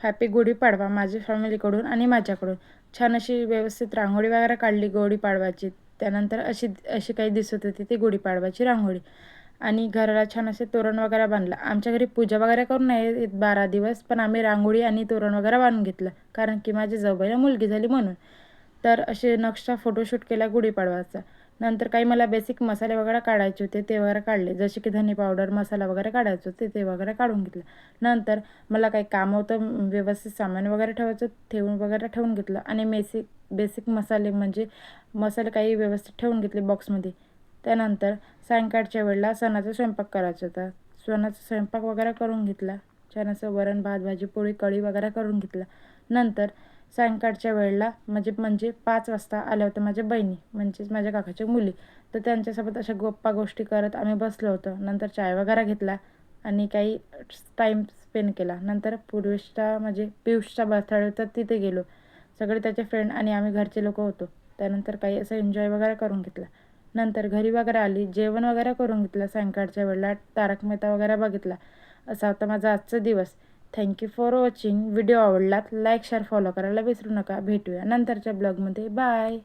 Happy Gudi Padwa माझ्या फॅमिलीकडून आणि माझ्याकडून. छान अशी व्यवस्थित रांगोळी वगैरे काढली गुढीपाडवाची. त्यानंतर अशी अशी काही दिसत होती ती गुढीपाडवाची रांगोळी. आणि घराला छान असे तोरण वगैरे बांधलं. आमच्या घरी पूजा वगैरे करून नाही येत 12 दिवस, पण आम्ही रांगोळी आणि तोरण वगैरे बांधून घेतलं, कारण की माझ्या जाऊबाईला मुलगी झाली म्हणून. तर असे नक्षीचा फोटोशूट केला गुढीपाडवाचा. नंतर काही मला बेसिक मसाले वगैरे काढायचे होते, ते वगैरे काढले. जसे की धने पावडर, मसाला वगैरे काढायचं होते, ते वगैरे काढून घेतलं. नंतर मला काही काम होतं, व्यवस्थित सामान वगैरे ठेवायचं, ठेवून घेतलं. आणि बेसिक मसाले म्हणजे मसाले काही व्यवस्थित ठेवून घेतले बॉक्समध्ये. त्यानंतर सायंकाळच्या वेळेला सणाचा स्वयंपाक करायचा होता. सणाचा स्वयंपाक वगैरे करून घेतला. छान असं वरण भात भाजी पोळी कढी वगैरे करून घेतला. नंतर सायंकाळच्या वेळेला म्हणजे 5 वाजता आल्या होत्या माझ्या बहिणी, म्हणजेच माझ्या काकाच्या मुली. तर त्यांच्यासोबत अशा गप्पा गोष्टी करत आम्ही बसलो होतो. नंतर चाय वगैरे घेतला आणि काही टाईम स्पेंड केला. नंतर पियुषचा बर्थडे होता, तिथे गेलो. सगळे त्याचे फ्रेंड आणि आम्ही घरचे लोक होतो. त्यानंतर काही असं एन्जॉय वगैरे करून घेतला. नंतर घरी वगैरे आली, जेवण वगैरे करून घेतलं. सायंकाळच्या वेळेला तारक मेहता वगैरे बघितला. असा होता माझा आजचा दिवस. Thank you for watching. व्हिडिओ आवडलात लाईक शेअर फॉलो करायला विसरू नका. भेटूया नंतरच्या ब्लॉगमध्ये. बाय.